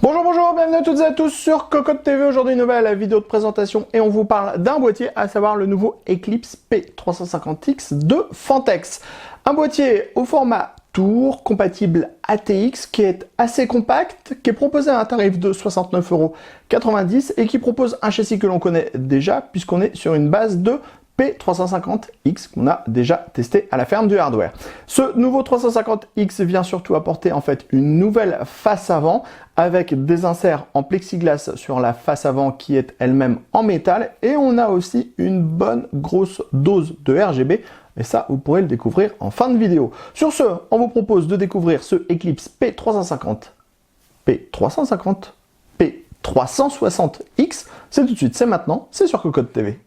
Bonjour, bonjour, bienvenue à toutes et à tous sur Cocotte TV. Aujourd'hui, nouvelle vidéo de présentation et on vous parle d'un boîtier, à savoir le nouveau Eclipse P350X de Phanteks. Un boîtier au format Tour, compatible ATX, qui est assez compact, qui est proposé à un tarif de 69,90 € et qui propose un châssis que l'on connaît déjà, puisqu'on est sur une base de P350X qu'on a déjà testé à la ferme du hardware. Ce nouveau 350X vient surtout apporter en fait une nouvelle face avant avec des inserts en plexiglas sur la face avant qui est elle-même en métal, et on a aussi une bonne grosse dose de RGB, et ça vous pourrez le découvrir en fin de vidéo. Sur ce, on vous propose de découvrir ce Eclipse P360X. C'est tout de suite, c'est maintenant, c'est sur Cocotte TV.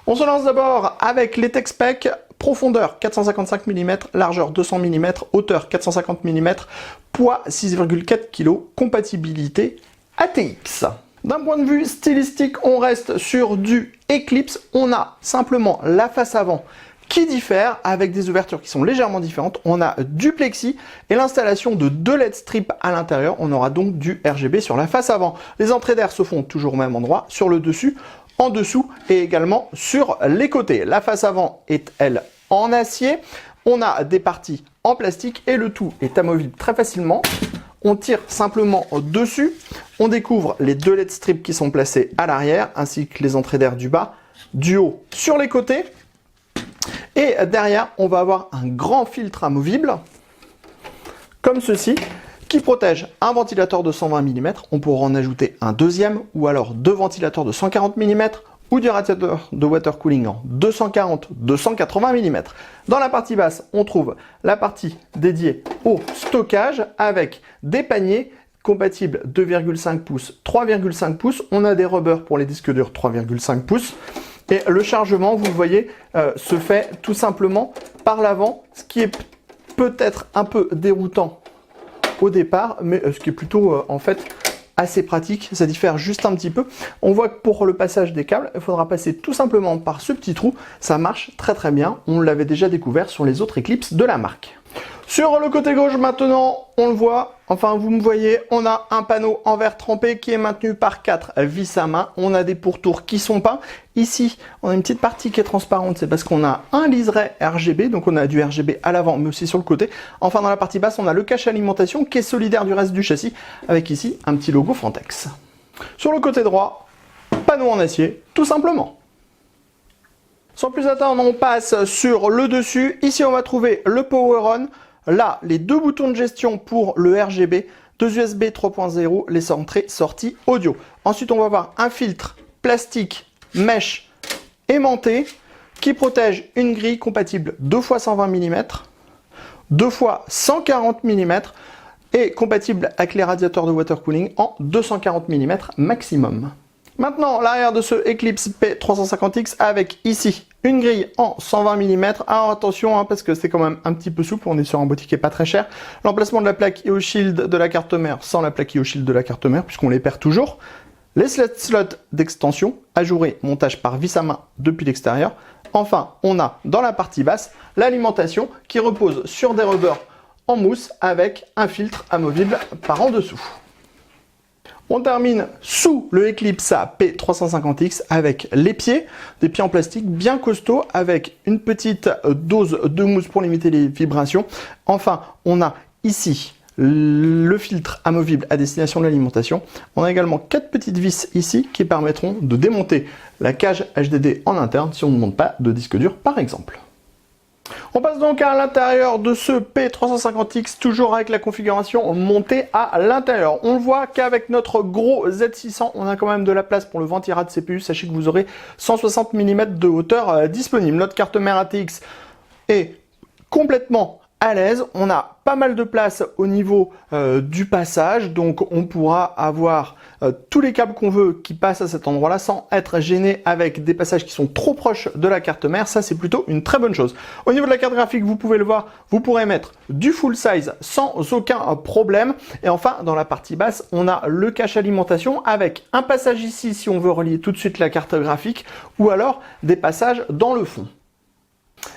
On se lance d'abord avec les tech specs. Profondeur 455 mm, largeur 200 mm, hauteur 450 mm, poids 6,4 kg, compatibilité ATX. D'un point de vue stylistique, on reste sur du Eclipse. On a simplement la face avant qui diffère avec des ouvertures qui sont légèrement différentes. On a du plexi et l'installation de deux LED strips à l'intérieur. On aura donc du RGB sur la face avant. Les entrées d'air se font toujours au même endroit, sur le dessus, en dessous et également sur les côtés. La face avant est, elle, en acier. On a des parties en plastique et le tout est amovible très facilement. On tire simplement dessus. On découvre les deux LED strips qui sont placés à l'arrière ainsi que les entrées d'air du bas, du haut sur les côtés. Et derrière, on va avoir un grand filtre amovible comme ceci, qui protège un ventilateur de 120 mm, on pourra en ajouter un deuxième, ou alors deux ventilateurs de 140 mm, ou du radiateur de water cooling en 240-280 mm. Dans la partie basse, on trouve la partie dédiée au stockage, avec des paniers compatibles 2,5 pouces, 3,5 pouces. On a des rubbers pour les disques durs 3,5 pouces. Et le chargement, vous le voyez, se fait tout simplement par l'avant, ce qui est peut-être un peu déroutant au départ, mais ce qui est plutôt en fait assez pratique. Ça diffère juste un petit peu. On voit que pour le passage des câbles, il faudra passer tout simplement par ce petit trou. Ça marche très très bien. On l'avait déjà découvert sur les autres Eclipse de la marque. Sur le côté gauche maintenant, on le voit, enfin vous me voyez, on a un panneau en verre trempé qui est maintenu par 4 vis à main. On a des pourtours qui sont peints. Ici, on a une petite partie qui est transparente, c'est parce qu'on a un liseré RGB, donc on a du RGB à l'avant mais aussi sur le côté. Enfin, dans la partie basse, on a le cache alimentation qui est solidaire du reste du châssis, avec ici un petit logo Phanteks. Sur le côté droit, panneau en acier, tout simplement. Sans plus attendre, on passe sur le dessus. Ici, on va trouver le Power On. Là, les deux boutons de gestion pour le RGB, deux USB 3.0, les entrées sorties audio. Ensuite, on va avoir un filtre plastique mèche aimanté qui protège une grille compatible 2 x 120 mm, 2 x 140 mm et compatible avec les radiateurs de water cooling en 240 mm maximum. Maintenant, l'arrière de ce Eclipse P350X avec ici une grille en 120 mm. Alors attention, parce que c'est quand même un petit peu souple, on est sur un boîtier qui n'est pas très cher. L'emplacement de la plaque IO Shield de la carte mère sans la plaque IO Shield de la carte mère, puisqu'on les perd toujours. Les slots d'extension, ajourés, montage par vis à main depuis l'extérieur. Enfin, on a dans la partie basse l'alimentation qui repose sur des rubbers en mousse avec un filtre amovible par en dessous. On termine sous le Eclipse P350X avec les pieds, des pieds en plastique bien costauds avec une petite dose de mousse pour limiter les vibrations. Enfin, on a ici le filtre amovible à destination de l'alimentation. On a également 4 petites vis ici qui permettront de démonter la cage HDD en interne si on ne monte pas de disque dur par exemple. On passe donc à l'intérieur de ce P350X, toujours avec la configuration montée à l'intérieur. On voit qu'avec notre gros Z600, on a quand même de la place pour le ventirad CPU. Sachez que vous aurez 160 mm de hauteur disponible. Notre carte mère ATX est complètement à l'aise. On a pas mal de place au niveau du passage, donc on pourra avoir tous les câbles qu'on veut qui passent à cet endroit-là sans être gêné avec des passages qui sont trop proches de la carte mère. Ça, c'est plutôt une très bonne chose. Au niveau de la carte graphique, vous pouvez le voir, vous pourrez mettre du full size sans aucun problème. Et enfin, dans la partie basse, on a le cache alimentation avec un passage ici si on veut relier tout de suite la carte graphique, ou alors des passages dans le fond.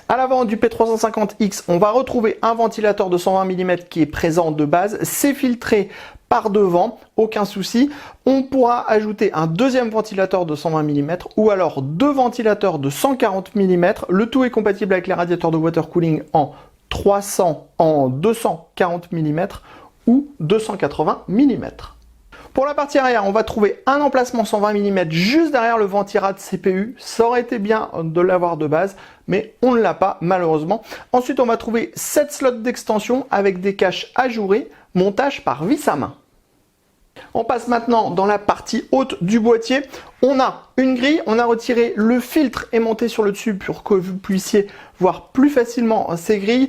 À l'avant du P350X, on va retrouver un ventilateur de 120 mm qui est présent de base. C'est filtré par devant, aucun souci. On pourra ajouter un deuxième ventilateur de 120 mm ou alors deux ventilateurs de 140 mm. Le tout est compatible avec les radiateurs de water cooling en 240 mm ou 280 mm. Pour la partie arrière, on va trouver un emplacement 120 mm juste derrière le ventirad CPU. Ça aurait été bien de l'avoir de base, mais on ne l'a pas malheureusement. Ensuite, on va trouver 7 slots d'extension avec des caches ajourées, montage par vis à main. On passe maintenant dans la partie haute du boîtier. On a une grille, on a retiré le filtre aimanté sur le dessus pour que vous puissiez voir plus facilement ces grilles.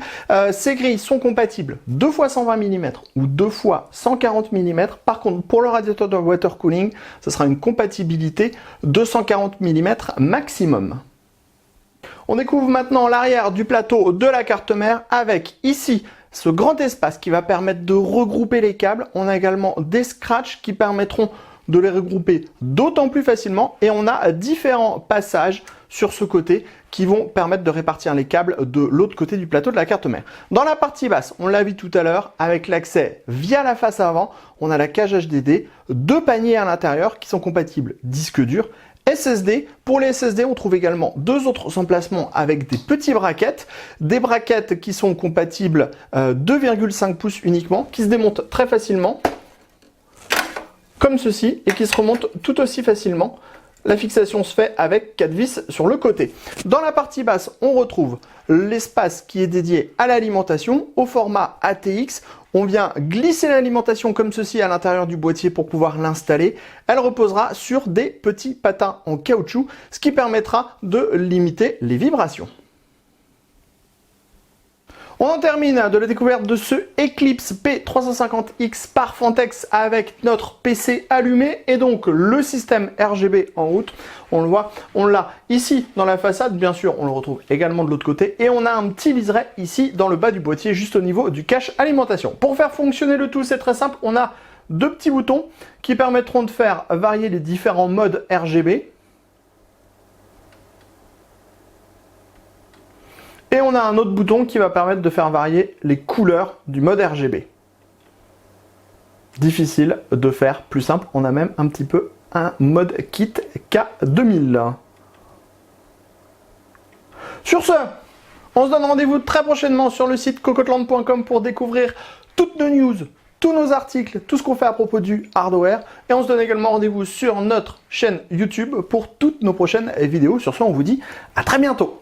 Ces grilles sont compatibles 2 fois 120 mm ou 2 fois 140 mm. Par contre, pour le radiateur de water cooling, ce sera une compatibilité 240 mm maximum. On découvre maintenant l'arrière du plateau de la carte mère avec ici ce grand espace qui va permettre de regrouper les câbles. On a également des scratchs qui permettront de les regrouper d'autant plus facilement et on a différents passages sur ce côté qui vont permettre de répartir les câbles de l'autre côté du plateau de la carte mère. Dans la partie basse, on l'a vu tout à l'heure, avec l'accès via la face avant, on a la cage HDD, deux paniers à l'intérieur qui sont compatibles disque dur, SSD. Pour les SSD, on trouve également deux autres emplacements avec des petits brackets. Des brackets qui sont compatibles 2,5 pouces uniquement, qui se démontent très facilement, comme ceci, et qui se remontent tout aussi facilement. La fixation se fait avec 4 vis sur le côté. Dans la partie basse, on retrouve l'espace qui est dédié à l'alimentation au format ATX. On vient glisser l'alimentation comme ceci à l'intérieur du boîtier pour pouvoir l'installer. Elle reposera sur des petits patins en caoutchouc, ce qui permettra de limiter les vibrations. On en termine de la découverte de ce Eclipse P350X par Fantex avec notre PC allumé et donc le système RGB en route. On le voit, on l'a ici dans la façade, bien sûr, on le retrouve également de l'autre côté et on a un petit liseré ici dans le bas du boîtier, juste au niveau du cache alimentation. Pour faire fonctionner le tout, c'est très simple, on a deux petits boutons qui permettront de faire varier les différents modes RGB. Et on a un autre bouton qui va permettre de faire varier les couleurs du mode RGB. Difficile de faire plus simple, on a même un petit peu un mode kit K2000. Sur ce, on se donne rendez-vous très prochainement sur le site cocotland.com pour découvrir toutes nos news, tous nos articles, tout ce qu'on fait à propos du hardware. Et on se donne également rendez-vous sur notre chaîne YouTube pour toutes nos prochaines vidéos. Sur ce, on vous dit à très bientôt.